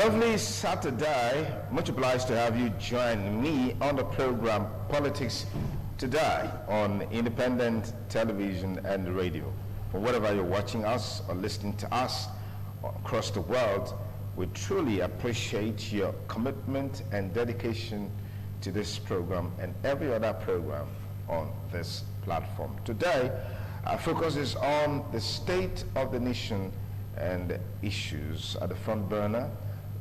Lovely Saturday. Much obliged to have you join me on the program Politics Today on independent television and radio. From wherever you're watching us or listening to us across the world, we truly appreciate your commitment and dedication to this program and every other program on this platform. Today, our focus is on the state of the nation and issues at the front burner,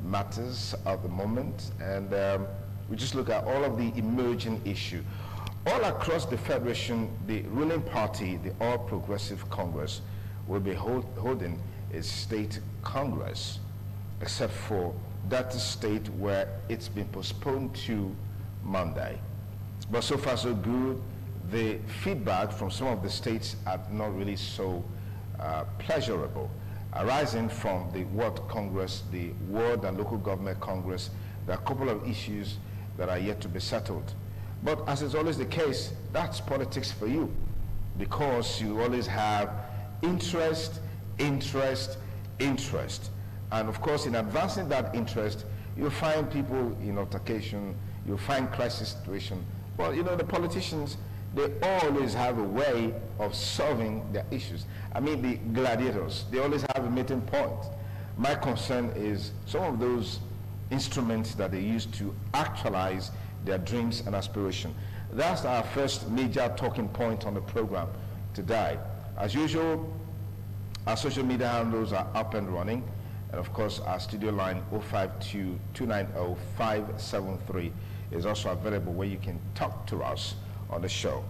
matters of the moment, and we just look at all of the emerging issues. All across the Federation, the ruling party, the All Progressive Congress, will be holding a state congress, except for that state where it's been postponed to Monday. But so far so good. The feedback from some of the states are not really so pleasurable, arising from the World Congress, the World and Local Government Congress. There are a couple of issues that are yet to be settled. But as is always the case, that's politics for you, because you always have interest. And of course, in advancing that interest, you'll find people in altercation, you'll find crisis situation. Well, you know, the politicians, they always have a way of solving their issues. I mean, the gladiators, they always have a meeting point. My concern is some of those instruments that they use to actualize their dreams and aspiration. That's our first major talking point on the program today. As usual, our social media handles are up and running. And of course, our studio line 052-290-573 is also available, where you can talk to us on the show.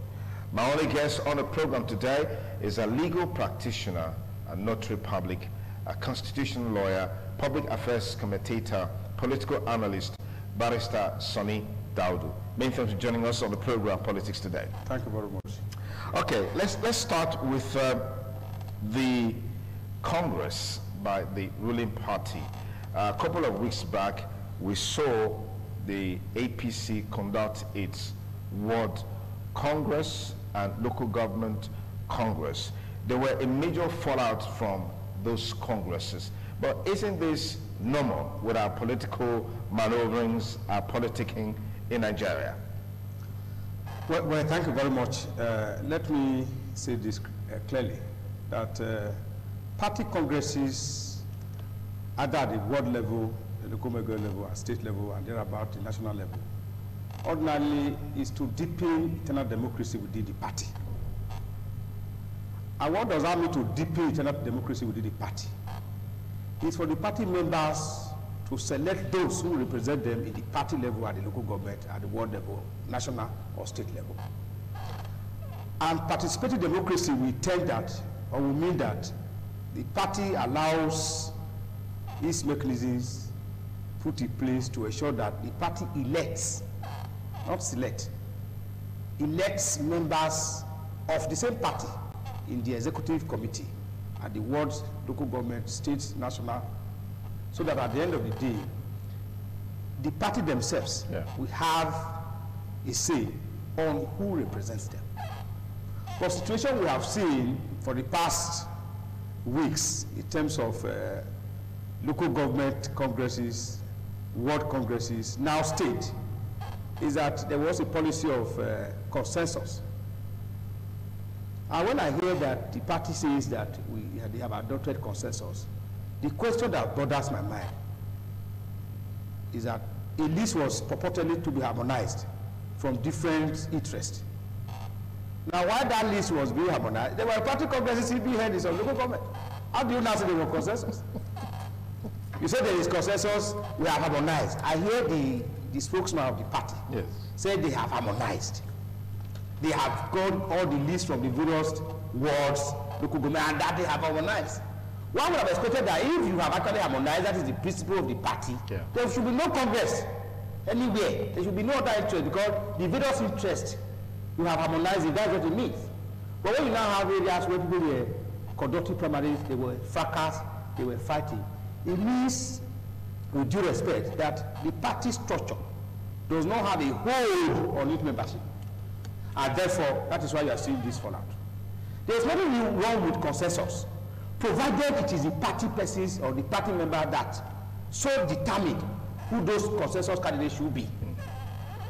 My only guest on the program today is a legal practitioner, a notary public, a constitutional lawyer, public affairs commentator, political analyst, Barrister Sonny Daudu. Many thanks for joining us on the program Politics Today. Thank you very much. Okay, let's start with the Congress by the ruling party. A couple of weeks back, we saw the APC conduct its World Congress and Local Government Congress. There were a major fallout from those congresses. But isn't this normal with our political maneuverings, our politicking in Nigeria? Well, thank you very much. Let me say this clearly, that party congresses, either at the world level, the local level, at state level, and thereabout the national level, ordinarily is to deepen internal democracy within the party. And what does that mean, to deepen internal democracy within the party? It's for the party members to select those who represent them in the party level, at the local government, at the world level, national or state level. And participating democracy will tell that, or will mean that the party allows its mechanisms put in place to ensure that the party elects, not select, elects members of the same party in the executive committee at the world, local government, states, national, so that at the end of the day, the party themselves will have a say on who represents them. The situation we have seen for the past weeks in terms of local government congresses, world congresses, now state, is that there was a policy of consensus. And when I hear that the party says that they have adopted consensus, the question that bothers my mind is that a list was purportedly to be harmonized from different interests. Now, while that list was being harmonized, there were party congresses being held in some local government. How do you now say there was consensus? You say there is consensus, we have harmonized. I hear the spokesman of the party say they have harmonized. They have got all the lists from the various wards, local government, and that they have harmonized. One would have expected that if you have actually harmonized, that is the principle of the party, there should be no congress anywhere. There should be no other interest, because the various interests you have harmonized it, that's what it means. But when you now have areas where people were conducting primaries, they were fracas, they were fighting, it means, with due respect, that the party structure does not have a hold on its membership. And therefore, that is why you are seeing this fallout. There is nothing wrong with consensus, provided it is the party persons or the party member that so determined who those consensus candidates should be.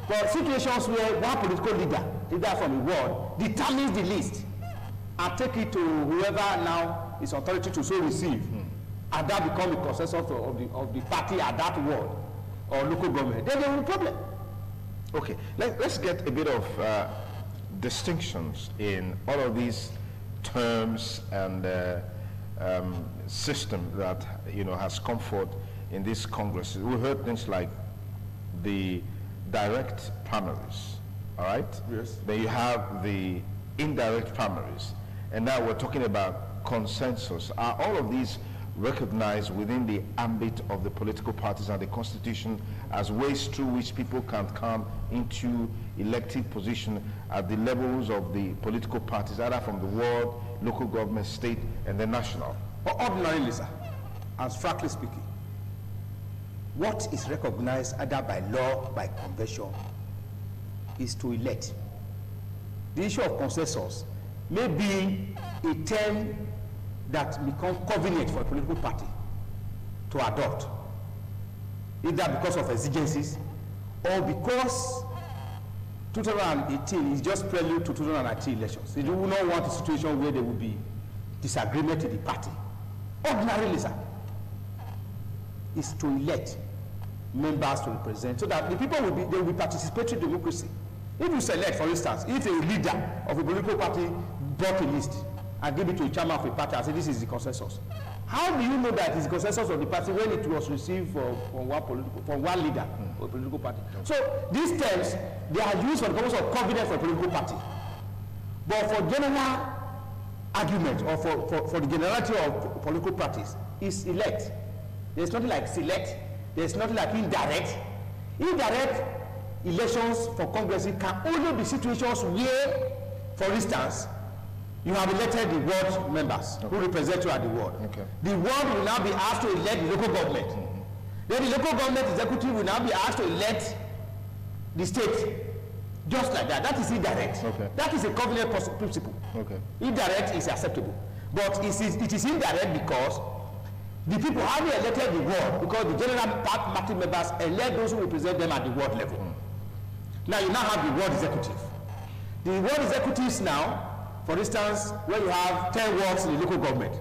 But situations where one political leader from the world, determines the list and take it to whoever now is authority to so receive, and that become the consensus of the party at that ward or local government, then there will be a problem. Okay, let's get a bit of distinctions in all of these terms and system that has come forth in this Congress. We heard things like the direct primaries, all right? Yes. Then you have the indirect primaries, and now we're talking about consensus. Are all of these recognized within the ambit of the political parties and the Constitution as ways through which people can come into elected position at the levels of the political parties, either from the world, local government, state, and the national? Ordinarily, sir, and frankly speaking, what is recognized either by law, by convention, is to elect. The issue of consensus may be a term that becomes convenient for a political party to adopt, either because of exigencies or because 2018 is just prelude to 2019 elections. They do not want a situation where there will be disagreement in the party. Ordinarily, sir, is to elect members to represent, so that the people will be participatory democracy. If you select, for instance, if a leader of a political party brought a list and give it to a chairman of a party and say this is the consensus, how do you know that it's the consensus of the party when it was received from one leader of a political party? So these terms, they are used for the purpose of confidence for a political party, but for general argument or for the generality of political parties is elect. There's nothing like select. There's nothing like indirect. Indirect elections for Congress can only be situations where, for instance, you have elected the ward members who represent you at the ward. Okay. The ward will now be asked to elect the local government. Then the local government executive will now be asked to elect the state. Just like that. That is indirect. Okay. That is a covenant principle. Okay. Indirect is acceptable. But it is indirect because the people having elected the ward, because the general party members elect those who represent them at the ward level. Now you now have the ward executive. The ward executives now, for instance, when you have 10 wards in the local government,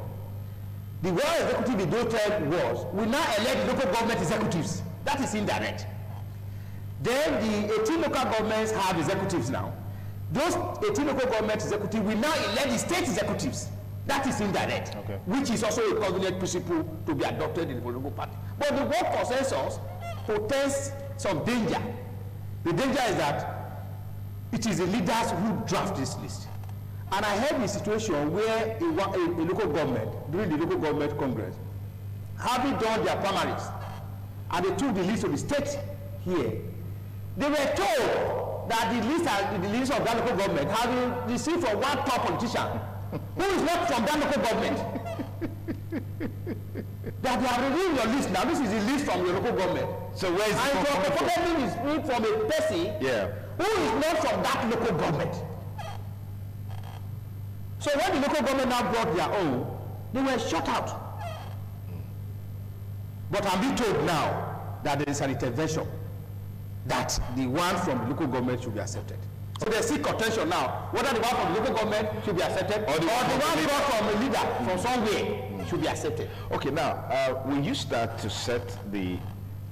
the ward executive in those 10 wards will now elect the local government executives. That is indirect. Then the 18 local governments have executives now. Those 18 local government executives will now elect the state executives. That is indirect, okay, which is also a covenant principle to be adopted in the political party. But the word consensus portends some danger. The danger is that it is the leaders who draft this list. And I had a situation where a local government, during the local government congress, having done their primaries, and they took the list of the state here, they were told that the list of that local government having received from one top politician who is not from that local government. That they have reviewed your list now. This is the list from your local government. So where is it from? And your government is from a person who is not from that local government. So when the local government now brought their own, they were shut out. But I'm being told now that there is an intervention that the one from the local government should be accepted. So there's still contention now, whether the one from the local government should be accepted or the one brought from a leader from somewhere should be accepted. Okay, now, will you start to set the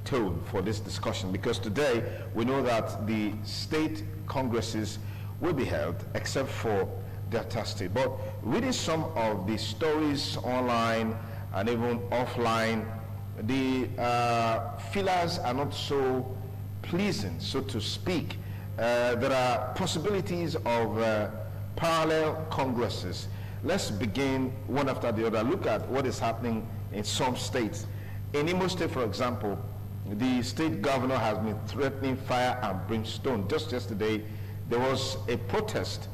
tone for this discussion? Because today we know that the state congresses will be held except for Delta State. But reading some of the stories online and even offline, the feelers are not so pleasing, so to speak. There are possibilities of parallel congresses. Let's begin one after the other. Look at what is happening in some states. In Imo State, for example, the state governor has been threatening fire and brimstone. Just yesterday, there was a protest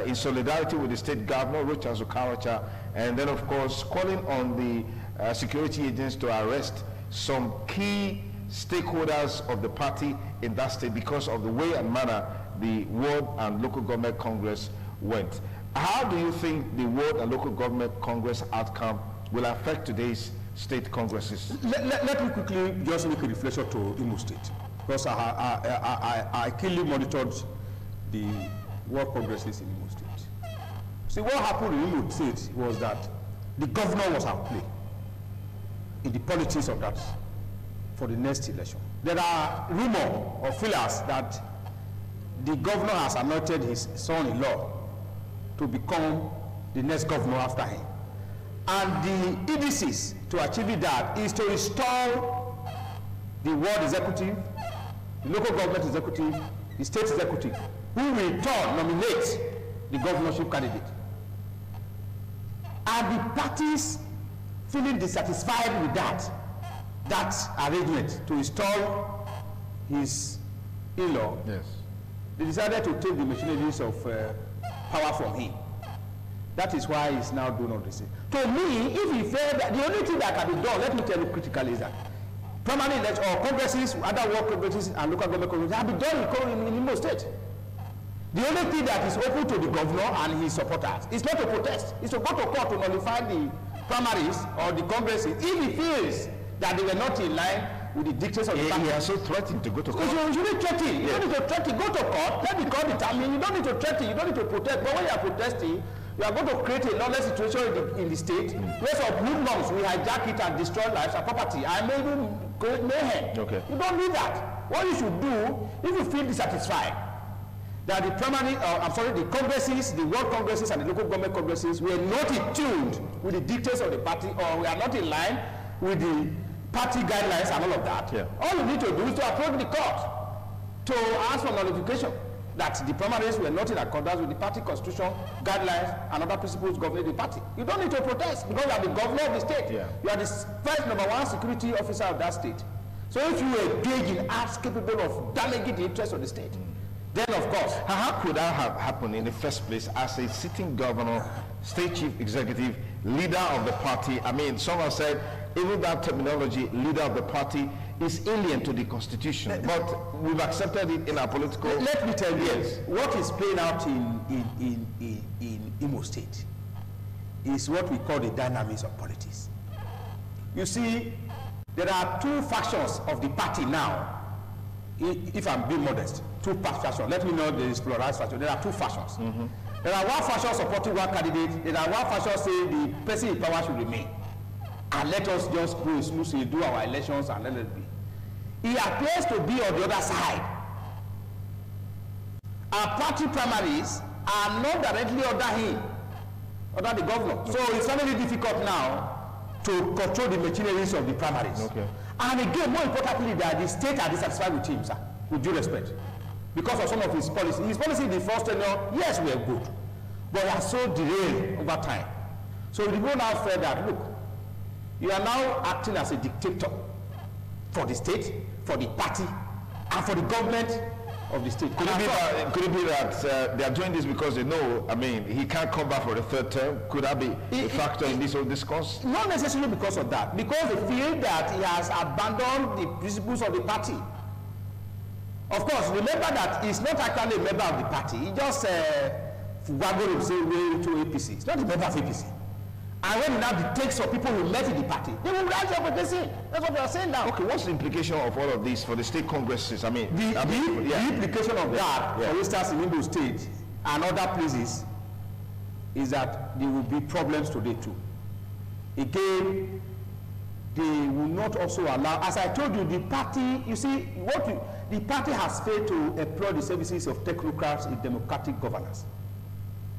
in solidarity with the state governor, Rochas Okawacha, and then, of course, calling on the security agents to arrest some key stakeholders of the party in that state because of the way and manner the Ward and Local Government Congress went. How do you think the Ward and Local Government Congress outcome will affect today's state congresses? Let me quickly just make a reflection to Imo State, because I keenly monitored the World Congresses in Imo State. See, what happened in Imo State was that the governor was at play in the politics of that for the next election. There are rumors or feelers that the governor has anointed his son-in-law to become the next governor after him. And the indices to achieve that is to install the ward executive, the local government executive, the state executive, who will in turn nominate the governorship candidate. And the parties feeling dissatisfied with that arrangement to install his in-law, yes, they decided to take the machineries of power from him. That is why he's now doing all this. To me, if he felt that the only thing that can be done, let me tell you critically, is that primary election or congresses, other world congresses and local government congresses have been done in Imo State. The only thing that is open to the governor and his supporters is not to protest, it's to go to court to nullify the primaries or the congresses if he feels that they were not in line with the dictates of the party. He has so threatened to go to court. Because you shouldn't threaten. You don't need to threaten. Go to court. Let the court determine. You don't need to threaten. You don't need to protest. But when you are protesting, you are going to create a lawless situation in the state. Where some hoodlums will hijack it and destroy lives and property. I may even create mayhem. Okay. You don't need that. What you should do, if you feel dissatisfied, that the primary, the congresses, the world congresses and the local government congresses were not in tune with the dictates of the party, or we are not in line with the party guidelines and all of that. Yeah. All you need to do is to approach the court to ask for nullification that the primaries were not in accordance with the party constitution, guidelines, and other principles governing the party. You don't need to protest because you are the governor of the state. Yeah. You are the first #1 security officer of that state. So if you engage in acts capable of damaging the interests of the state, then of course. How could that have happened in the first place as a sitting governor, state chief executive, leader of the party? I mean, someone said even that terminology, leader of the party, is alien to the constitution, but we've accepted it in our political. Let me tell you, yes, what is playing out in Imo State is what we call the dynamics of politics. You see, there are two factions of the party now. If I'm being modest, two factions. Let me know there is pluralized faction. There are two factions. Mm-hmm. There are one faction supporting one candidate. There are one faction saying the person in power should remain. And let us just go smoothly, do our elections and let it be. He appears to be on the other side. Our party primaries are not directly under him, under the governor. Okay. So it's very difficult now to control the machineries of the primaries. Okay. And again, more importantly, that the state are dissatisfied with him, sir, with due respect, because of some of his policies. His policy in the first tenure, yes, we are good, but they are so derailed over time. So the people now feel that, look, you are now acting as a dictator for the state, for the party, and for the government of the state. Could it be that they are doing this because they know, I mean, he can't come back for the third term? Could that be a factor in this whole discourse? Not necessarily because of that, because they feel that he has abandoned the principles of the party. Of course, remember that he's not actually a member of the party. He just waggled himself way to APC. He's not a member of APC. And when he now dictates for people who met in the party, they will rise up against him. That's what they are saying now. Okay, what's the implication of all of this for the state congresses? I mean, the implication of that, for instance, in Imo State and other places, is that there will be problems today too. Again, they will not also allow, as I told you, the party, you see, the party has failed to employ the services of technocrats in democratic governance.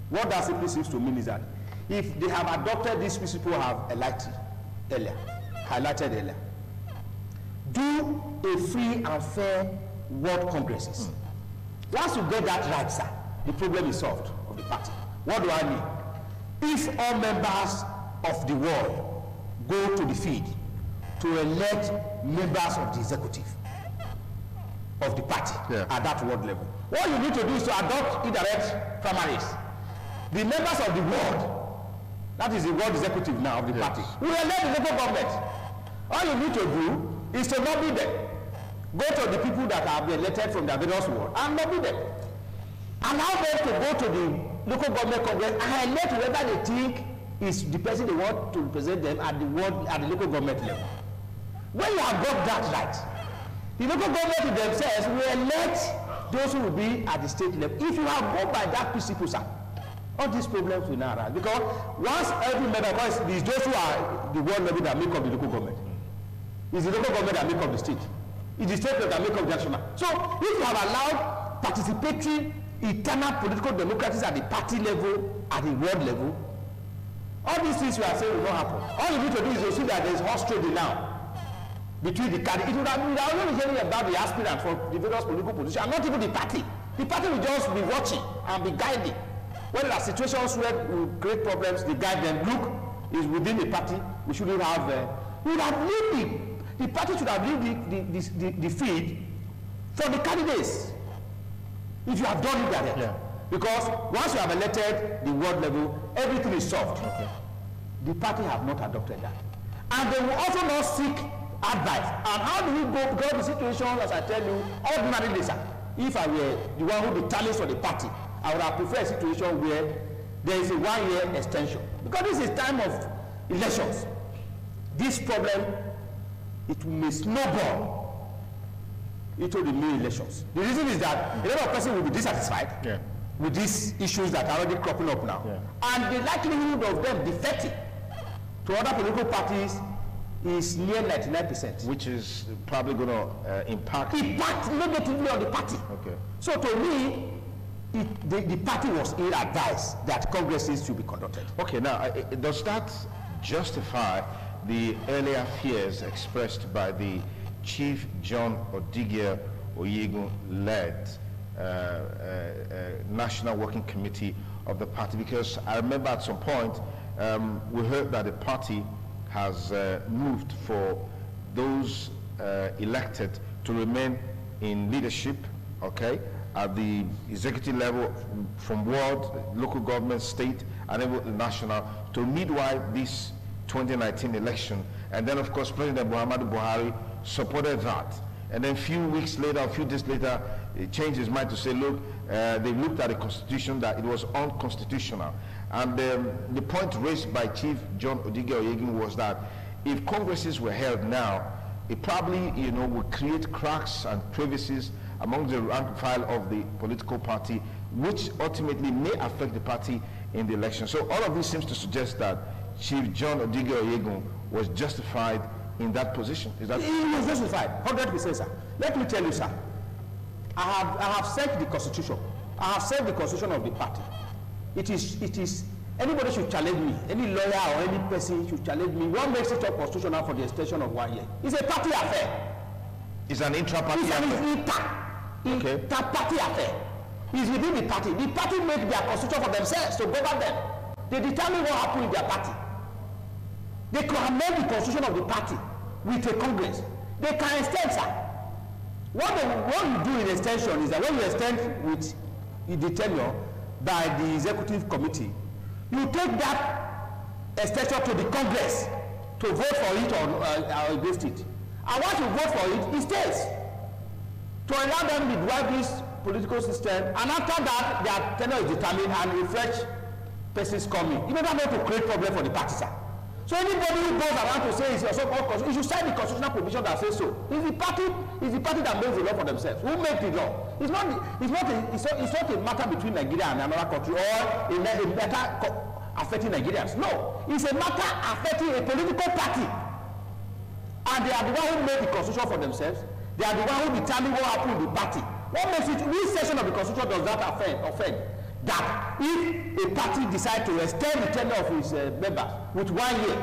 What that simply seems to mean is that if they have adopted this principle I have highlighted earlier, do a free and fair world congresses. Once you get that right, sir, the problem is solved of the party. What do I mean? If all members of the world go to the field to elect members of the executive of the party at that world level, what you need to do is to adopt indirect primaries. The members of the world, that is the world executive now of the party, will elect the local government. All you need to do is to lobby them. Go to the people that have been elected from the various world and lobby them. Allow them to go to the local government congress and elect whoever they think is the person they want to represent them at the local government level. When you have got that right, the local government themselves will elect those who will be at the state level. If you have gone by that principle, sir, all these problems will not arise. Because once every member, because it is those who are the world level that make up the local government. It's the local government that make up the state. It's the state that make up the national. So if you have allowed participatory, internal political democracies at the party level, at the world level, all these things you are saying will not happen. All you need to do is to see that there is horse trading now between the candidates. It would have been only hearing about the aspirants for the various political positions, and not even the party. The party will just be watching and be guiding. When there are situations where we create problems, they guide them. Look, is within the party. We shouldn't have. We would have leave the party should have leave the field for the candidates. If you have done it that way. Yeah. Because once you have elected the world level, everything is solved. Okay. The party have not adopted that. And they will also not seek advice. And how do we go? Because the situation, as I tell you, ordinarily, sir, if I were the one who determines for the party, I would have preferred a situation where there is a 1-year extension. Because this is time of elections. This problem, it may snowball into the new elections. The reason is that a lot of persons will be dissatisfied with these issues that are already cropping up now. Yeah. And the likelihood of them defecting to other political parties is near 99%. Which is probably going to impact negatively on the party. Okay. So to me, the party was ill-advised that congresses should be conducted. Okay, now, does that justify the earlier fears expressed by the Chief John Odigio Oyegun-led National Working Committee of the party? Because I remember at some point we heard that the party has moved for those elected to remain in leadership, okay, at the executive level from ward, local government, state, and even national, to midwife this 2019 election. And then, of course, President Muhammadu Buhari supported that. And then a few weeks later, a few days later, he changed his mind to say, look, they looked at the constitution that it was unconstitutional. And the point raised by Chief John Odigio Oyegun was that if congresses were held now, it probably, would create cracks and crevices among the rank and file of the political party, which ultimately may affect the party in the election. So all of this seems to suggest that Chief John Odigio Oyegun was justified in that position. Is that? He was justified, 100%, sir. Let me tell you, sir. I have said the constitution. I have said the constitution of the party. It is. Anybody should challenge me. Any lawyer or any person should challenge me. What makes it unconstitutional for the extension of 1 year? It's a party affair. It's an intra-party affair. It's an inter-party affair. It's within the party. The party make their constitution for themselves to govern them. They determine what happens in their party. They can amend the constitution of the party with a congress. They can extend, sir. What you do in extension is that when you extend with the tenure by the executive committee, you take that extension to the congress to vote for it or against it. And once you vote for it, it stays. To allow them to drive this political system, and after that, their tenure is determined and refresh persons coming. You don't have to create problem for the party, sir. So anybody who goes around to say it's your so-called constitution, you should sign the constitutional provision that says so. It's the party that makes the law for themselves. Who makes the law? It's not a matter between Nigeria and another country or a matter affecting Nigerians. No, it's a matter affecting a political party. And they are the one who make the constitution for themselves. They are the one who determine what happens in the party. What makes it? Which section of the constitution does that offend? That if a party decides to extend the tenure of its members with 1 year,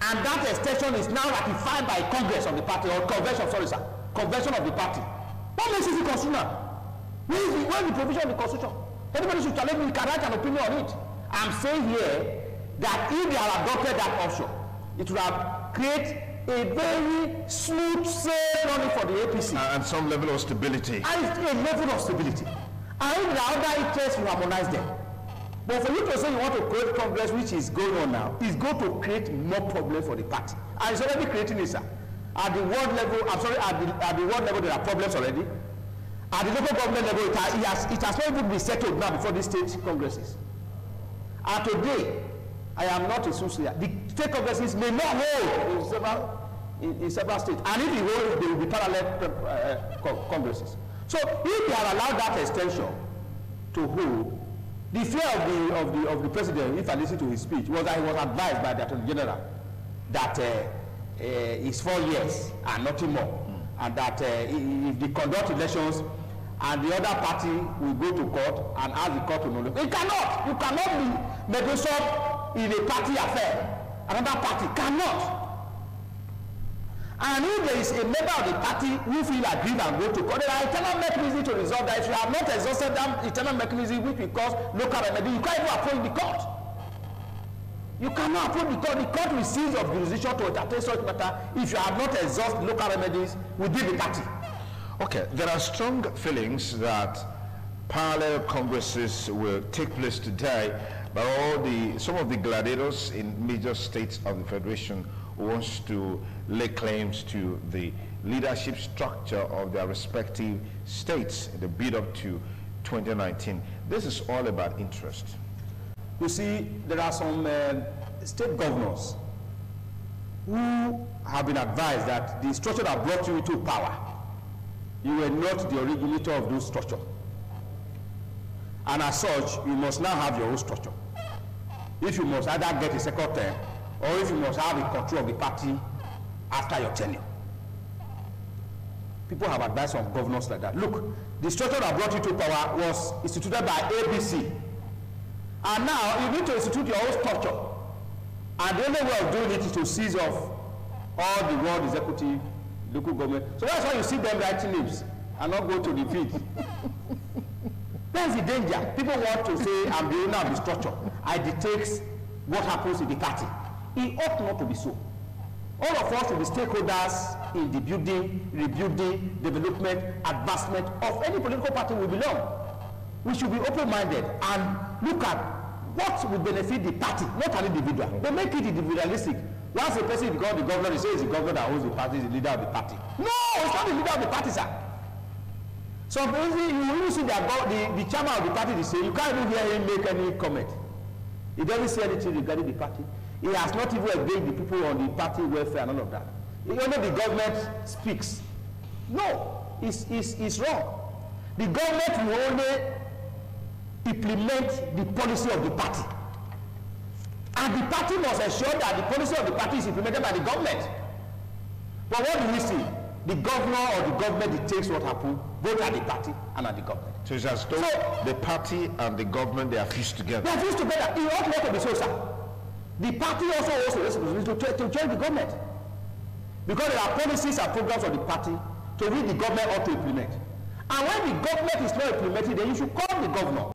and that extension is now ratified by Congress of the party, or convention, convention of the party, what makes it constitutional? Where is the provision of the constitution? Anybody should challenge me, can write an opinion on it. I'm saying here that if they have adopted that option, it would have created a very smooth sail running for the APC. And some level of stability. And a level of stability. And if the other interests, you harmonize them. But for you to say you want to create Congress, which is going on now, is going to create more problems for the party. And it's already creating it, sir. At the world level, at the world level, there are problems already. At the local government level, it has not even been settled now before these state congresses. And today, I am not a soothsayer. The state congresses may not hold in several states, and if they hold, they will be parallel congresses. So if they have allowed that extension to hold, the fear of the president, if I listen to his speech, was that he was advised by the Attorney General that it's 4 years and nothing more, and that if they conduct elections and the other party will go to court and ask the court to nullify. You cannot be mediation in a party affair. Another party cannot. And if there is a member of the party who feel aggrieved and go to court, there are internal mechanisms to resolve that. If you have not exhausted that internal mechanism which we call local remedy, you can't even approach the court. You cannot approach the court. The court will cease of jurisdiction to entertain such matter if you have not exhausted local remedies within the party. Okay, there are strong feelings that parallel congresses will take place today by some of the gladiators in major states of the Federation who wants to lay claims to the leadership structure of their respective states in the build up to 2019. This is all about interest. You see, there are some state governors who have been advised that the structure that brought you into power, you were not the originator of those structure. And as such, you must now have your own structure. If you must either get a second term, or if you must have a control of the party after your tenure. People have advised on governors like that. Look, the structure that brought you to power was instituted by ABC. And now you need to institute your own structure. And the only way of doing it is to seize off all the world executive, local government. So that's why you see them writing names and not go to the field. That's the danger. People want to say, I'm the owner of the structure. I dictate what happens in the party. It ought not to be so. All of us will be stakeholders in the building, rebuilding, development, advancement of any political party we belong. We should be open-minded and look at what will benefit the party, not an individual. They make it individualistic. Once a person becomes the governor, they say it's the governor that owns the party, is the leader of the party. No, it's not the leader of the party, sir. So you will see the chairman of the party, they say, you can't even hear him make any comment. He doesn't say anything regarding the party. He has not even engaged the people on the party welfare and all of that. Only the government speaks. No, it's wrong. The government will only implement the policy of the party. And the party must ensure that the policy of the party is implemented by the government. But what do we see? The governor or the government dictates what happens, both at the party and at the government. So it's as though the party and the government, they are fused together. They are fused together. It ought not to be so, sir. The party also owes a responsibility to join the government. Because there are policies and programs of the party to which the government ought to implement. And when the government is not implemented, then you should call the governor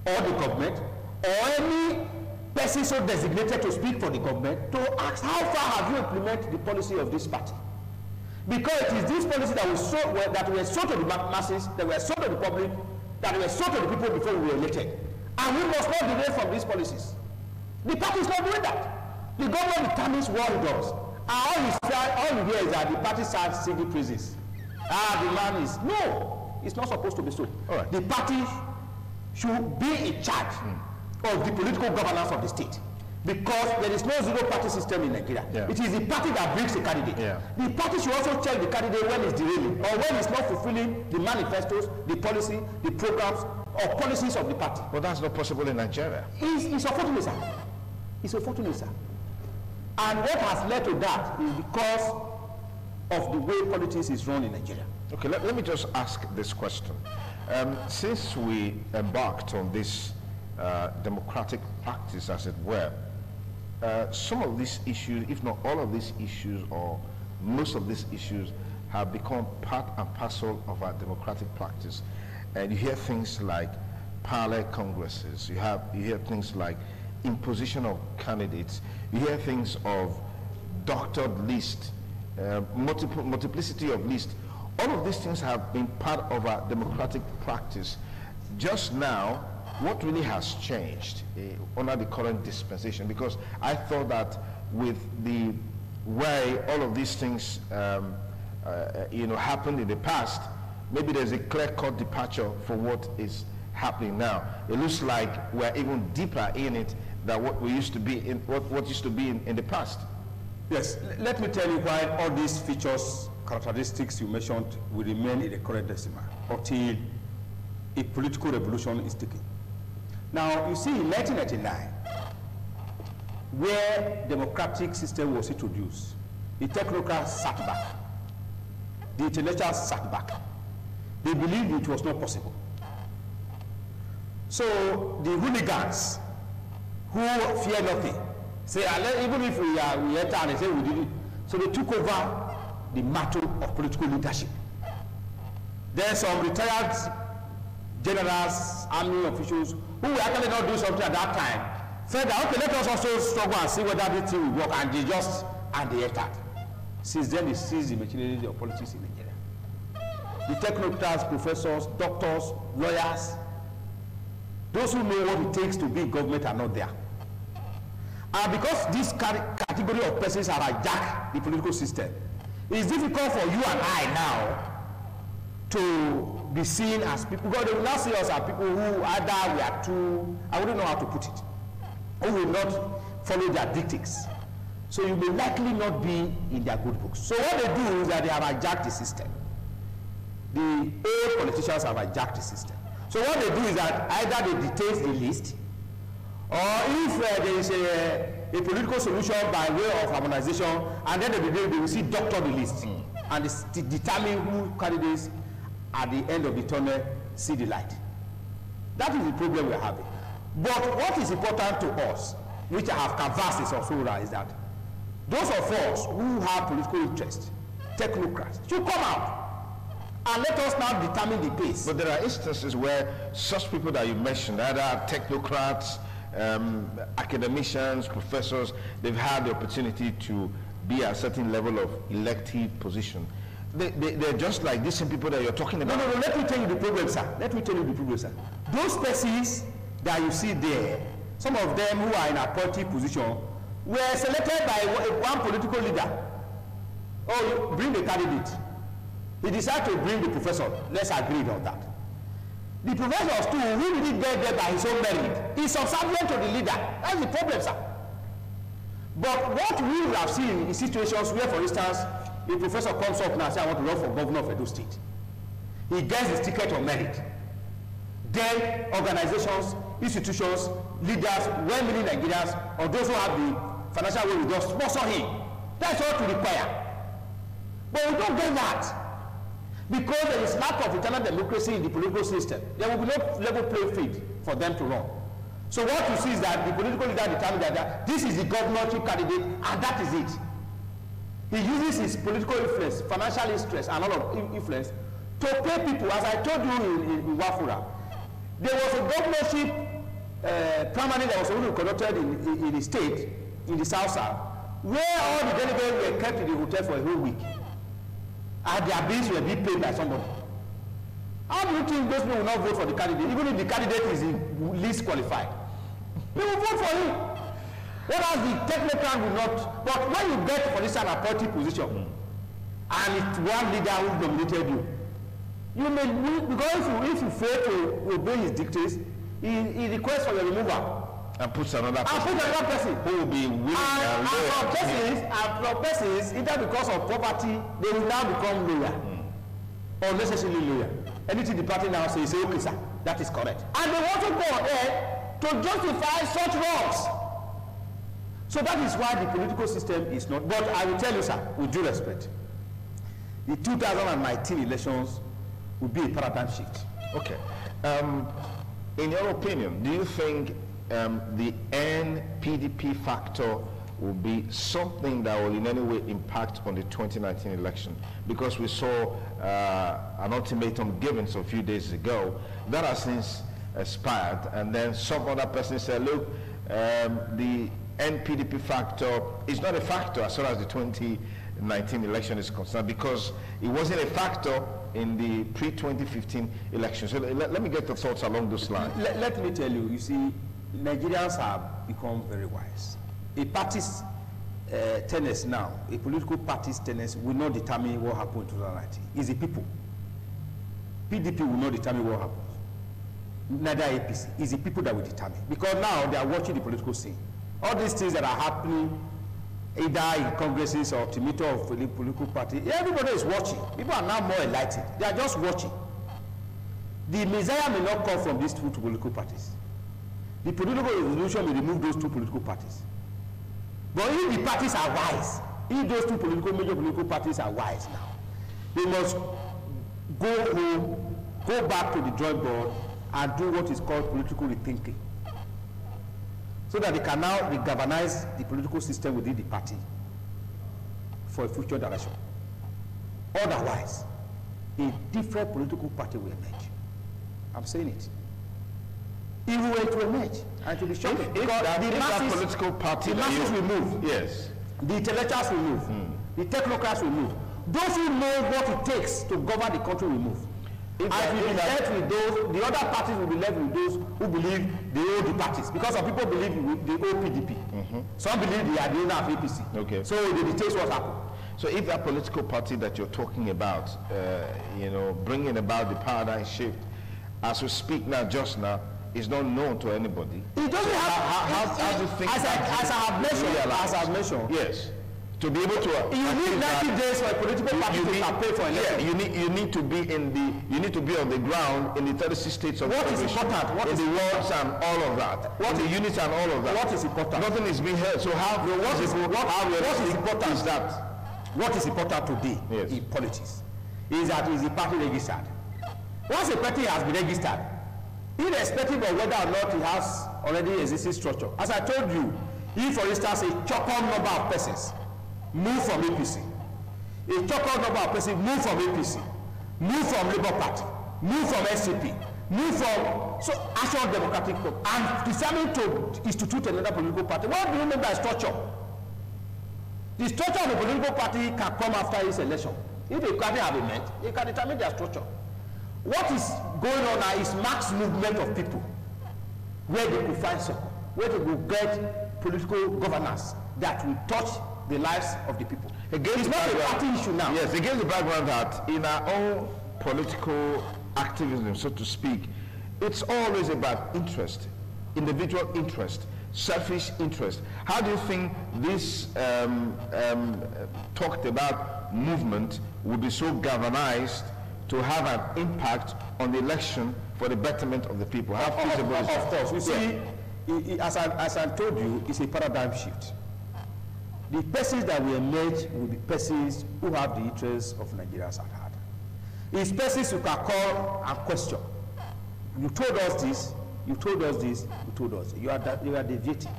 or the government or any person so designated to speak for the government to ask how far have you implemented the policy of this party. Because it is this policy that were sold to the masses, that were sold to the public, that were sold to the people before we were elected. And we must not deviate from these policies. The party is not doing that. The government determines what it does. And all you hear is that the party starts singing praises. The man is... No, it's not supposed to be so. Right. The party should be in charge of the political governance of the state. Because there is no zero-party system in Nigeria. Yeah. It is the party that brings the candidate. Yeah. The party should also check the candidate when it's derailing or when it's not fulfilling the manifestos, the policy, the programs, or policies of the party. But that's not possible in Nigeria. It's unfortunate, sir. It's unfortunate, sir. And what has led to that is because of the way politics is run in Nigeria. Okay, let me just ask this question. Since we embarked on this democratic practice, as it were, some of these issues, if not all of these issues, or most of these issues, have become part and parcel of our democratic practice. And you hear things like parallel congresses, you hear things like imposition of candidates, you hear things of doctored lists, multiplicity of lists. All of these things have been part of our democratic practice. Just now, what really has changed under the current dispensation? Because I thought that with the way all of these things happened in the past, maybe there's a clear-cut departure for what is happening now. It looks like we're even deeper in it than what we used to be in, what used to be in the past. Yes, let me tell you why all these features, characteristics you mentioned will remain in the current decimal until a political revolution is taken. Now, you see, in 1999, where democratic system was introduced, the technocrats sat back, the intellectuals sat back. They believed it was not possible. So the hooligans who fear nothing say, even if we enter and they say we did it, so they took over the mantle of political leadership. Then some retired generals, army officials, who were actually not doing something at that time, said that, okay, let us also struggle and see whether this thing will work, and they entered. Since then, they seized the machinery of politics in Nigeria. The technocrats, professors, doctors, lawyers, those who know what it takes to be in government are not there. And because this category of persons have hijacked the political system, it's difficult for you and I now to be seen as people, because they will now see us as people who either we are too, I wouldn't know how to put it, who will not follow their dictates. So you may likely not be in their good books. So what they do is that they have hijacked the system. The old politicians have hijacked the system. So what they do is that either they detain a list, or if there is a political solution by way of harmonization, and then they will see doctor the list and determine who candidates at the end of the tunnel see the light. That is the problem we're having. But what is important to us, which I have canvassed this also, is that those of us who have political interest, technocrats, should come out and let us now determine the pace. But there are instances where such people that you mentioned, either technocrats, academicians, professors, they've had the opportunity to be at a certain level of elective position. They're just like these same people that you're talking about. No, let me tell you the problem, sir. Let me tell you the problem, sir. Those persons that you see there, some of them who are in a appointed position, were selected by one political leader. Oh, you bring the candidate. He decided to bring the professor. Let's agree on that. The professors too, who did get there by his own merit, is subservient to the leader. That's the problem, sir. But what we will have seen in situations where, for instance, a professor comes up now and says, I want to run for governor of Edo State. He gets his ticket on merit. Then organizations, institutions, leaders, well-meaning Nigerians, or those who have the financial way, will just sponsor him. That's all to require. But we don't get that. Because there is lack of internal democracy in the political system, there will be no level playing field for them to run. So what you see is that the political leader determines that this is the governorship candidate, and that is it. He uses his political influence, financial interest, and all of influence to pay people. As I told you in Wafura, there was a governorship primary that was only conducted in the state, in the South, where all the delegates were kept in the hotel for a whole week. And their bills were being paid by somebody. How do you think those people will not vote for the candidate, even if the candidate is the least qualified? They will vote for him. Whereas the technocrat will not. But when you get, for instance, an appointed position, and it's one leader who nominated you, you may, because if you fail to obey his dictates, he requests for your removal. And puts another person. And put another person. Who will be willing and from persons, either because of poverty, they will now become loyal. Or necessarily loyal. Anything the party now says, say, okay, sir, that is correct. And they want to go ahead to justify such wrongs. So that is why the political system is not. But I will tell you, sir, with due respect, the 2019 elections will be a paradigm shift. Okay. In your opinion, do you think the NPDP factor will be something that will in any way impact on the 2019 election? Because we saw an ultimatum given a few days ago that has since expired, and then some other person said, look, the NPDP factor is not a factor as far as the 2019 election is concerned, because it wasn't a factor in the pre-2015 election. So let me get the thoughts along those lines. Let me tell you, you see, Nigerians have become very wise. A party's tenets now, a political party's tenets will not determine what happened in 2019. It's the people. PDP will not determine what happens. neither APC. It's the people that will determine. Because now they are watching the political scene. All these things that are happening, either in congresses or ultimatum of a political party, everybody is watching. People are now more enlightened. They are just watching. The Messiah may not come from these two political parties. The political revolution may remove those two political parties. But if the parties are wise, if those two major political parties are wise now, they must go home, go back to the drawing board, and do what is called political rethinking, so that they can now regalvanize the political system within the party for a future direction. Otherwise, a different political party will emerge. I'm saying it. It will emerge, and to be shocking. If that political party, the masses will move. Yes. The intellectuals will move. The technocrats will move. Those who know what it takes to govern the country will move. And we will be left with those, the other parties will be left with those who believe they owe the parties. Because some people believe they owe PDP. Some believe they are the owner of APC. Okay. So it dictates what happens. So if that political party that you're talking about, bringing about the paradigm shift, as we speak now, just now, is not known to anybody. It doesn't so have. How do you think? As I have mentioned. Yes. To be able to. You need 90 days for a political party to campaign for election. Yeah, you need to be on the ground in the 36 states of what is important? What in is the important? wards and all of that. What in the units and all of that. What is important? Nothing is being heard. So what is important is that what is important today in politics is that is the party registered. Once a party has been registered, irrespective of whether or not it has already existing structure. As I told you, if for instance a choker number of persons move from APC, a choker number of persons move from APC, move from Labour Party, move from SCP, move from Action Democratic Club, and determined to institute another political party. What do you mean by structure? The structure of the political party can come after its election. If the party have been met, they can determine their structure. What is going on now is mass movement of people, where they could find support, where they could get political governance that will touch the lives of the people. It's not a party issue now. Yes, against the background that in our own political activism, so to speak, it's always about interest, individual interest, selfish interest. How do you think this talked about movement will be so galvanized to have an impact on the election for the betterment of the people? How feasible is that? Of course. You see, as I told you, it's a paradigm shift. The persons that will emerge will be persons who have the interests of Nigerians at heart. It's persons who can call and question. You told us this, you told us this, you told us this. You are deviating.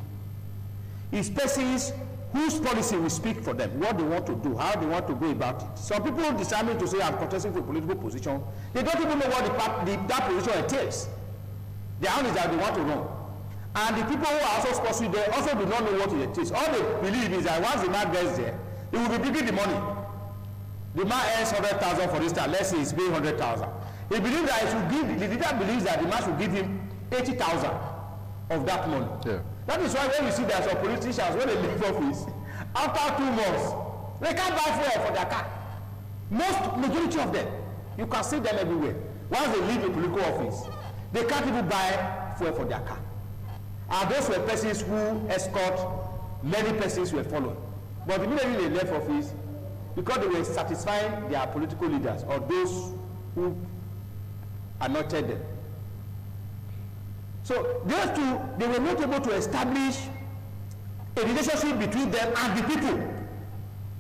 It's persons whose policy will speak for them, what they want to do, how they want to go about it. Some people deciding to say I'm contesting for a political position, they don't even know what that position entails. Their own is that they want to run. And the people who are also sponsoring, they also do not know what it entails. All they believe is that once the man gets there, he will be bringing the money. The man earns 100,000 for instance, let's say he's paying 100,000. He believes that the leader believes that the man should give him 80,000 of that money. Yeah. That is why when you see that some politicians, when they leave office, after 2 months, they can't buy fuel for their car. Majority of them, you can see them everywhere. Once they leave a political office, they can't even buy fuel for their car. And those were persons who escort many persons were following. But immediately they left office, because they were satisfying their political leaders or those who anointed them. So those two, they were not able to establish a relationship between them and the people.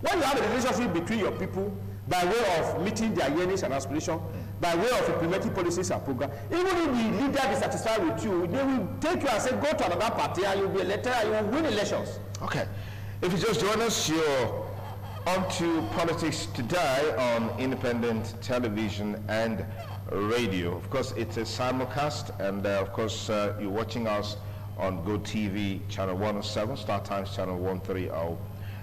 When you have a relationship between your people by way of meeting their yearnings and aspirations, by way of implementing policies and programs, even if the leader is satisfied with you, they will take you and say, go to another party and you'll be elected and you will win elections. Okay. If you just join us, you're on to Politics Today on independent television and radio. Of course, it's a simulcast, and of course, you're watching us on Go TV channel 107, Star Times channel 130,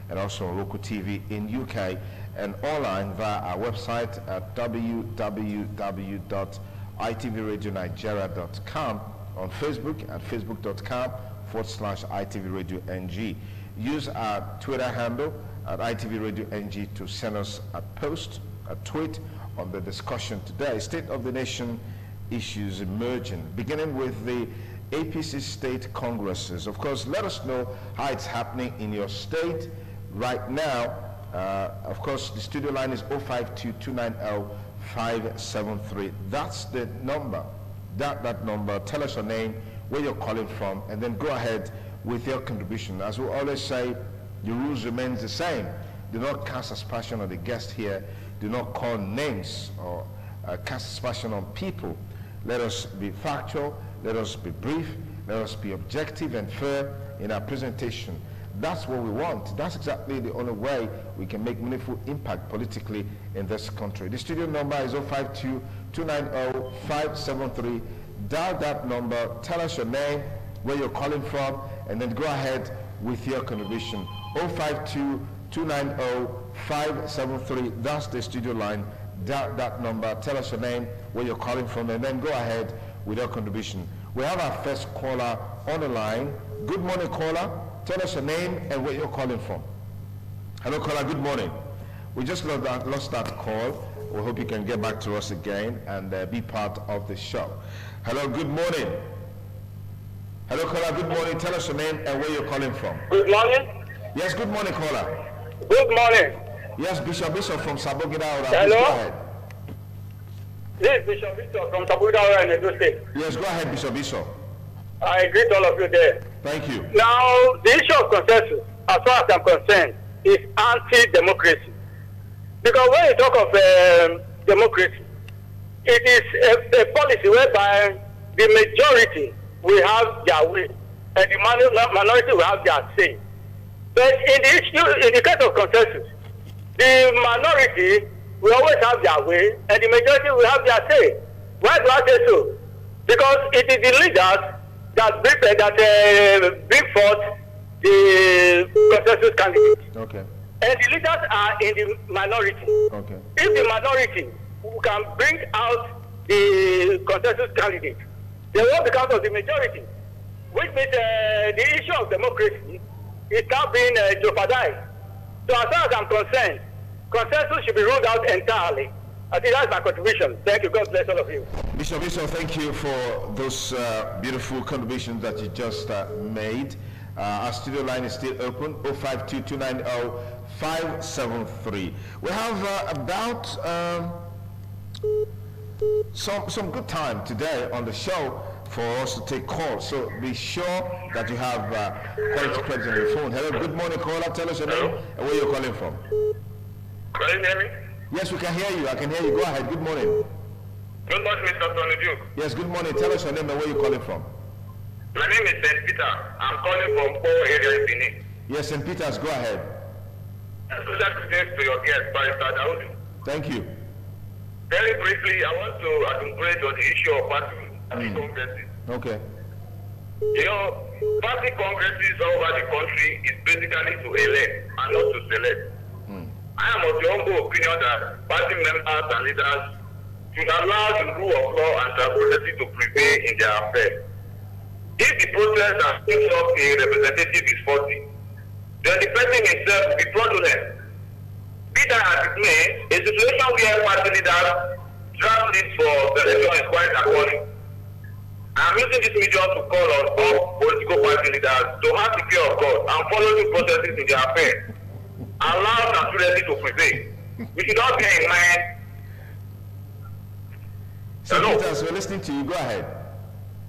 and also on local TV in UK, and online via our website at www.itvradionnigeria.com, on Facebook at facebook.com/itvradioNG. Use our Twitter handle at itvradioNG to send us a post, a tweet on the discussion today. State of the Nation issues emerging, beginning with the APC state congresses. Of course, let us know how it's happening in your state right now. Of course, the studio line is 052-290-573. That's the number. That number. Tell us your name, where you're calling from, and then go ahead with your contribution. As we always say, the rules remains the same. Do not cast aspersion on the guest here. Do not call names or cast aspersion on people. Let us be factual. Let us be brief. Let us be objective and fair in our presentation. That's what we want. That's exactly the only way we can make meaningful impact politically in this country. The studio number is 052-290-573. Dial that number. Tell us your name, where you're calling from, and then go ahead with your contribution. 052-290-573. That's the studio line. Dial that number. Tell us your name, where you're calling from, and then go ahead with your contribution. We have our first caller on the line. Good morning, caller. Tell us your name and where you're calling from. Hello, caller. Good morning. We just lost that call. We hope you can get back to us again and be part of the show. Hello, good morning. Hello, caller. Good morning. Tell us your name and where you're calling from. Good morning. Yes, good morning, caller. Good morning. Yes, Bishop from Sabogida. Hello. Go ahead. This is Bishop from Sabogida in Edo State. Yes, go ahead, Bishop. I greet all of you there. Thank you. Now, the issue of consensus, as far as I'm concerned, is anti-democracy. Because when you talk of democracy, it is a policy whereby the majority will have their way and the minority will have their say. But in the case of consensus, the minority will always have their way and the majority will have their say. Why do I say so? Because it is the leaders that bring forth the consensus candidate. Okay. And the leaders are in the minority. Okay. If the minority can bring out the consensus candidate, then what becomes of the majority? Which means the issue of democracy is now being jeopardized. So as far as I'm concerned, consensus should be ruled out entirely. I think that's my contribution. Thank you. God bless all of you. Bishop, thank you for those beautiful contributions that you just made. Our studio line is still open, 052-290-573. We have about some good time today on the show for us to take calls. So be sure that you have quality credits on your phone. Hello, good morning, caller. Tell us your name and where you're calling from. Can you hear me? Yes, we can hear you. I can hear you. Go ahead. Good morning. Good morning, Mr. Tony Duke. Yes, good morning. Tell us your name and where you're calling from. My name is St. Peter. I'm calling from Poor area in Benin. Yes, St. Peter's. Go ahead. Thanks to your guest, Barrister Daoud. Thank you. Very briefly, I want to elaborate on the issue of party congresses. Okay. You know, party congresses all over the country is basically to elect and not to select. I am of the humble opinion that party members and leaders should allow the rule of law and transparency to prevail in their affairs. If the process that brings up a representative is faulty, then the person himself will be fraudulent. Be that as it may, a situation where party leaders draft lists for selection is quite appalling. I am using this medium to call on all political party leaders to have the fear of God and follow the processes in their affairs. Allow transparency to prevail. We should not bear in mind. So, Peter, we're listening to you. Go ahead.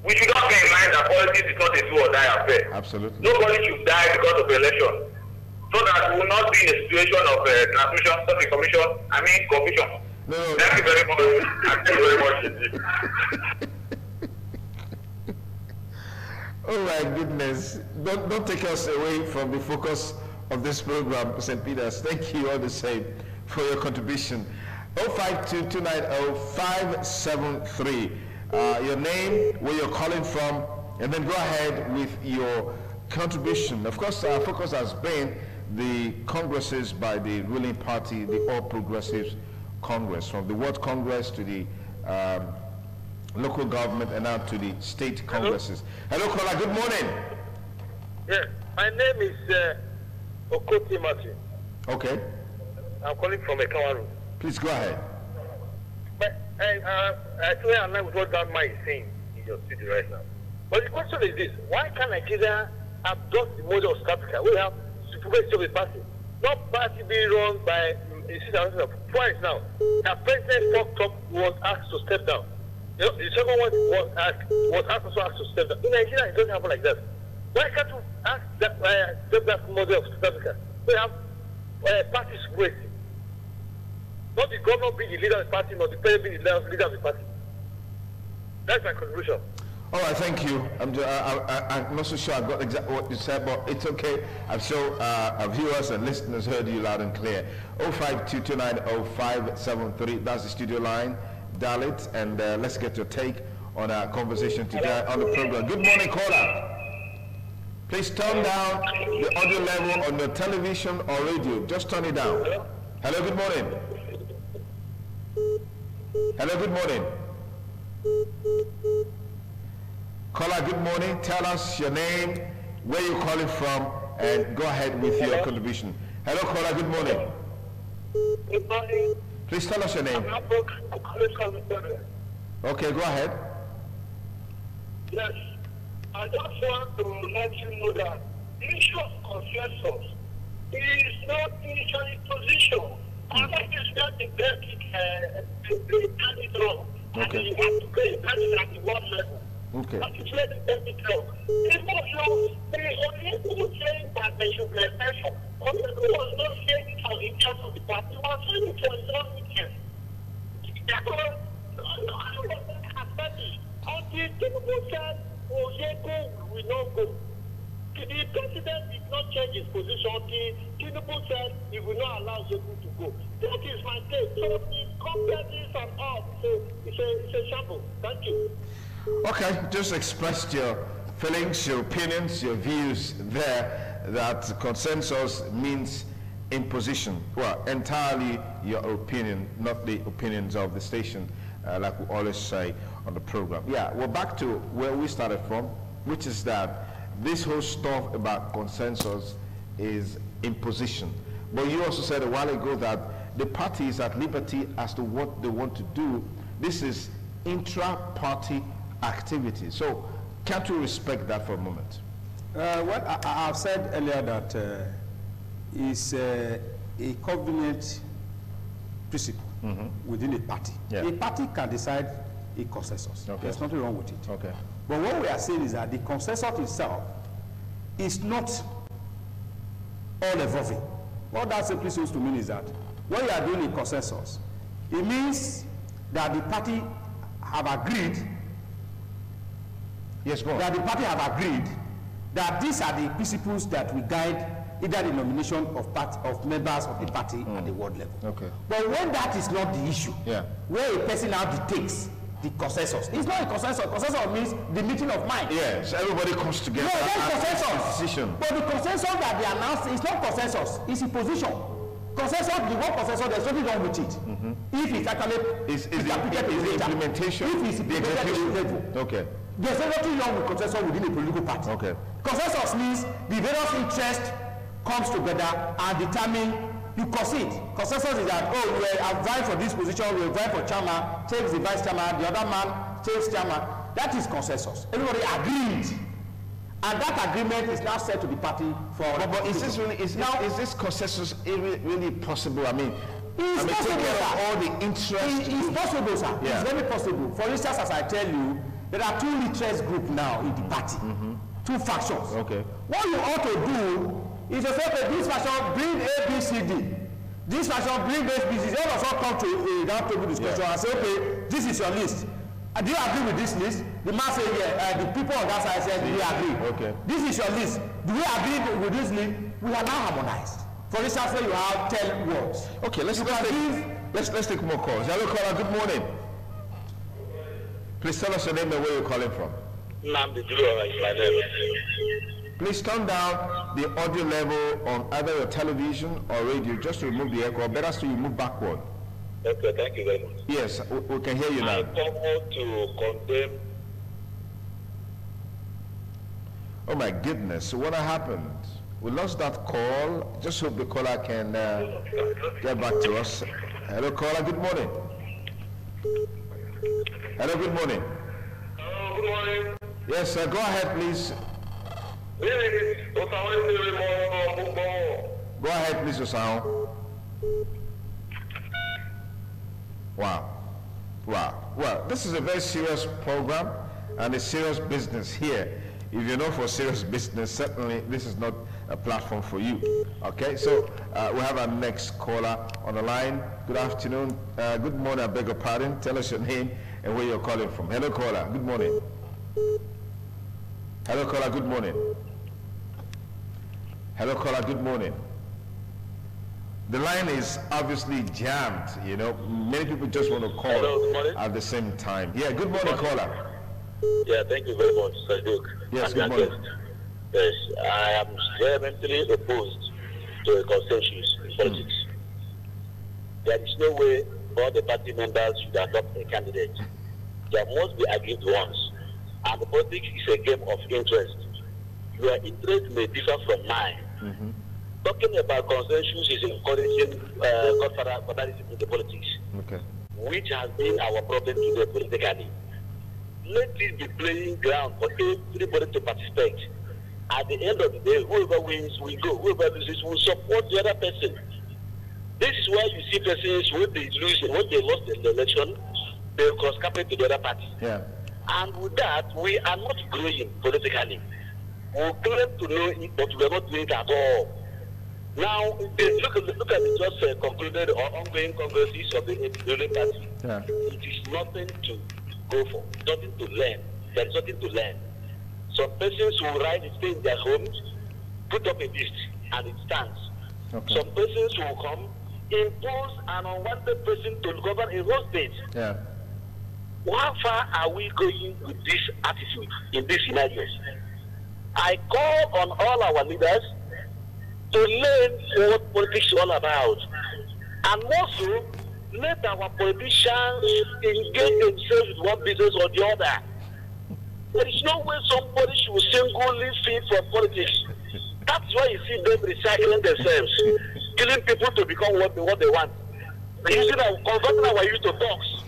We should not bear in mind that politics is not a do or die affair. Absolutely. Nobody should die because of election. So that we will not be in a situation of transmission, confusion. No. Thank you very much. Thank you very much. Oh my goodness. Don't take us away from the focus of this program, St. Peter's. Thank you all the same for your contribution. 052-290-573. Your name, where you're calling from, and then go ahead with your contribution. Of course, our focus has been the congresses by the ruling party, the All Progressives Congress, from the World Congress to the local government and now to the state congresses. Hello, caller. Good morning. Yes, my name is Okoti Martin. Okay. I'm calling from Ekawaru. Please go ahead. But I totally align with what that man is saying in your city right now. But the question is this: why can't Nigeria adopt the model of South Africa? We have supremacy of a party, not party being run by a citizen. Twice now, the president fucked up, was asked to step down. You know, the second one was also asked to step down. In Nigeria, it doesn't happen like that. Why can't you ask that step that model of South Africa? We have party supremacy. Not the governor being the leader of the party, not the president being the leader of the party. That's my contribution. All right, thank you. I'm not so sure I got exactly what you said, but it's okay. I'm sure our viewers and listeners heard you loud and clear. 052290573, that's the studio line. Dial it, and let's get your take on our conversation today on the program. Good morning, caller. Please turn down the audio level on your television or radio. Just turn it down. Hello, good morning. Hello, good morning. Caller, good morning. Tell us your name, where you're calling from, and go ahead with your contribution. Hello, caller, good morning. Good morning. Please tell us your name. Okay, go ahead. Yes, I just want to let you know that the issue of consensus is not initially position. I like to start the candidate wrong. Okay. And you have to play the candidate at the one level. Okay. But it's let the candidate wrong. It's not wrong. They only saying that they should be attention. But the was not saying it on the interest of the party. He was saying it on his own interest. Therefore, until people said, Oyeko will not go. The president did not change his position until Tinubu said he will not allow Oyeko to go. That is my case. So the companies and all, it's a shambles. Thank you. Okay, just expressed your feelings, your opinions, your views there, that consensus means imposition. Well, entirely your opinion, not the opinions of the station, like we always say on the program. Yeah, we're back to where we started from, which is that this whole stuff about consensus is imposition. But you also said a while ago that the party is at liberty as to what they want to do. This is intra-party activity. So can't we respect that for a moment? Well, I've said earlier that it's a convenient principle within a party. Yeah. A party can decide a consensus. Okay. There's nothing wrong with it. Okay. But what we are saying is that the consensus itself is not all-involving. What that simply seems to mean is that when you are doing a consensus, it means that the party have agreed. Yes, go on. That the party have agreed that these are the principles that will guide either the nomination of members of the party at the world level. Okay. But when that is not the issue, where a person now dictates the consensus, it's not a consensus. Consensus means the meeting of minds. Yes, everybody comes together. No, that's consensus. Decision. But the consensus that they announced is not consensus. It's a position. Consensus, the word consensus, there's nothing wrong with it. If it's actually is the implementation. If it's the level. Okay. There's nothing wrong with consensus within a political party. Okay. Consensus means the various interests comes together and determine you concede. Consensus is that, oh, we are vying for this position, we are vying for chairman, takes the vice chairman, the other man takes chairman. That is consensus. Everybody agreed. And that agreement is now sent to the party for... But is this really, is this consensus really possible? I mean, it's possible, take care of all the interests. It's possible, sir. Yeah. It's very possible. For instance, as I tell you, there are two interest groups now in the party. Two factions. Okay. What you ought to do is to say, okay, this faction bring A, B, C, D. This faction bring A, B, C, D. All of us come to a round table discussion and say, okay, this is your list. Do you agree with this list? The man said, yeah. The people on that side said, we agree. Okay. This is your list. Do we agree with this list? We are now harmonized. For instance, you have 10 words. Okay, let's take more calls. Hello, caller. Good morning. Please tell us your name and where you're calling from. Please turn down the audio level on either your television or radio just to remove the echo, or better still you move backward. Okay, thank you very much. Yes, we can hear you now. I come out to condemn. Oh my goodness, so what happened? We lost that call. Just hope the caller can get back to us. Hello, caller, good morning. Hello, good morning. Hello, good morning. Yes, go ahead, please. This is Osawe. Go ahead, please, Osao. Wow. Wow. Well, this is a very serious program and a serious business here. If you're not for serious business, certainly this is not a platform for you. Okay, so we have our next caller on the line. Good afternoon. Good morning, I beg your pardon. Tell us your name and where you're calling from. Hello, caller. Good morning. Hello, caller. Good morning. Hello, caller. Good morning. The line is obviously jammed, you know. Many people just want to call at the same time. Yeah, good morning, caller. Yeah, thank you very much, Sir Duke. Yes, good morning. Yes, I am vehemently opposed to a consensus in politics. There is no way all the party members should adopt a candidate. There must be agreed ones. And the politics is a game of interest. Your interest may differ from mine. Talking about consensus is encouraging godfatherism in the politics, which has been our problem today politically. Let this be playing ground for everybody to participate. At the end of the day, whoever wins will go. Whoever loses will support the other person. This is why you see persons when they lost the election, they cross campaign to the other party. Yeah. And with that, we are not growing politically. We claim to know it, but we are not doing it at all. Now, look at the just concluded or ongoing congresses of the ruling party. Yeah. It is nothing to go for, nothing to learn. There is nothing to learn. Some persons will stay in their homes, put up a list, and it stands. Okay. Some persons will come, impose an unwanted person to govern a whole state. Yeah. How far are we going with this attitude in these scenarios? I call on all our leaders to learn what politics is all about. And also, let our politicians engage themselves with one business or the other. There is no way somebody should singly feed for politics. That's why you see them recycling themselves, killing people to become what they want. Converting our youth to dogs,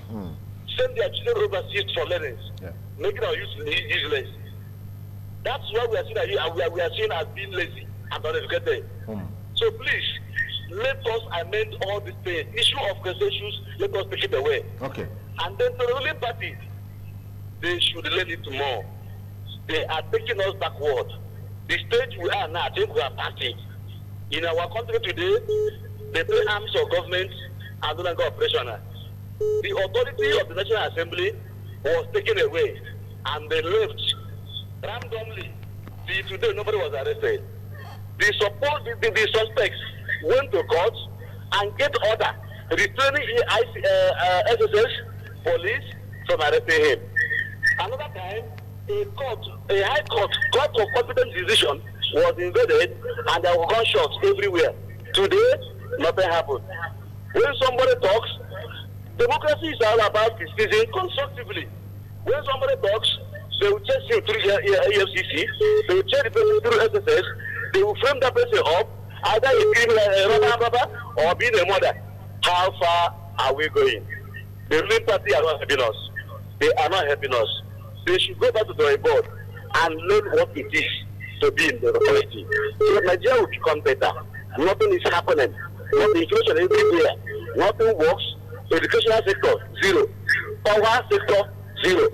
send their children overseas for learning, making our youth useless. That's why we are seen as being lazy and uneducated. So please, let us amend all these things. Issue of consensus, let us take it away. Okay. And then the ruling party, they should learn it more. They are taking us backward. The stage we are now, I think we are past it. In our country today, the three arms of government are no longer operational. The authority of the National Assembly was taken away, and they left randomly. See, today nobody was arrested. The suspects went to court and get order restraining SSS police from arresting him. Another time, a high court of competent decision was invaded and there were gunshots everywhere. Today, nothing happened. When somebody talks, democracy is all about criticism constructively. When somebody talks, they will chase him through EFCC, they will chase the person through SSS, they will frame that person up, either a criminal, a robber, or being a murder. How far are we going? The ruling party are not helping us. They are not helping us. They should go back to the board and learn what it is to be in the authority. So Nigeria will become better. Nothing is happening. Not inflation everywhere. Nothing works. Educational sector, zero. Power sector, zero.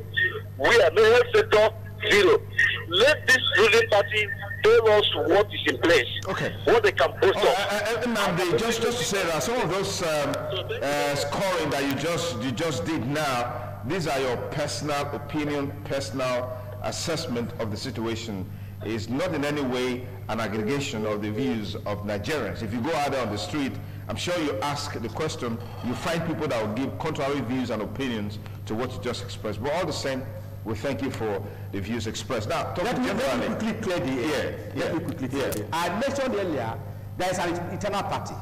We are the health sector, zero. Let this ruling party tell us what is in place. Okay. What they can post up. Just to say that some of those scoring that you just did now, these are your personal opinion, personal assessment of the situation. Is not in any way an aggregation of the views of Nigerians. If you go out there on the street, I'm sure you ask the question, you find people that will give contrary views and opinions to what you just expressed. But all the same, we thank you for the views expressed. Now, let me quickly clear the air. Let me quickly clear the air. I mentioned earlier there is an internal party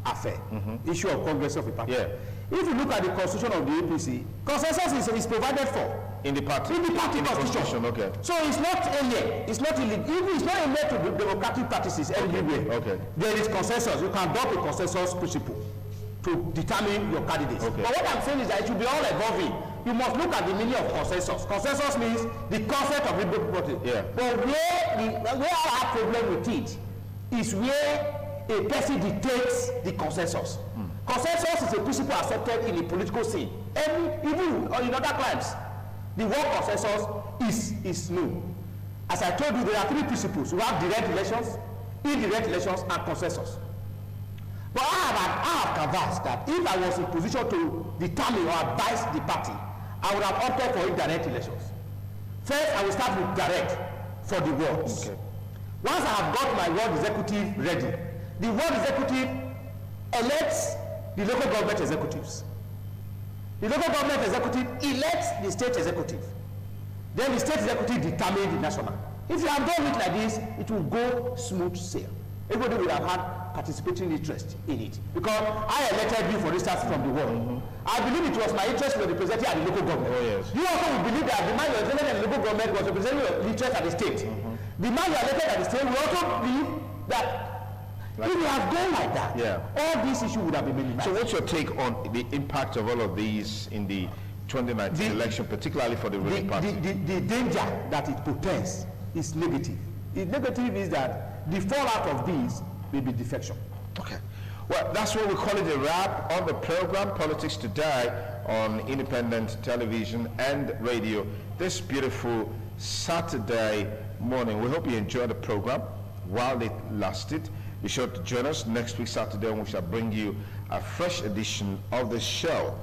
affair, issue of Congress of a party. Yeah. If you look at the constitution of the APC, consensus is provided for. In the party? In the party constitution. Okay. So it's not alien. It's not illegal. It's not alien to democratic practices everywhere. Okay. There is consensus. You can adopt a consensus principle to determine your candidates. Okay. But what I'm saying is that it should be all evolving. you must look at the meaning of consensus. Consensus means the concept of everybody. Yeah. But where I have problem with it is where a person dictates the consensus. Consensus is a principle accepted in the political scene. Even in other climes, the word consensus is known. As I told you, there are three principles. We have direct elections, indirect elections, and consensus. But I have canvassed that if I was in position to determine or advise the party, I would have opted for indirect elections. First, I will start with direct for the wards. Okay. Once I have got my ward executive ready, the ward executive elects the local government executives. The local government executive elects the state executive. Then the state executive determines the national. If you have done it like this, it will go smooth sail. Everybody will have had participating interest in it. Because I elected you, for instance, from the world. I believe it was my interest was represented at the local government. Oh, yes. You also will believe that the man you elected at the local government was representing your interest at the state. The man you elected at the state will also believe that if you have gone like that, all these issues would have been minimized. So what's your take on the impact of all of these in the 2019 election, particularly for the ruling party? The danger that it portends is negative. The negative is that the fallout of these will be defection. Okay. Well, that's what we call it a wrap on the program Politics Today on independent television and radio this beautiful Saturday morning. We hope you enjoyed the program while it lasted. Be sure to join us next week Saturday when we shall bring you a fresh edition of the show.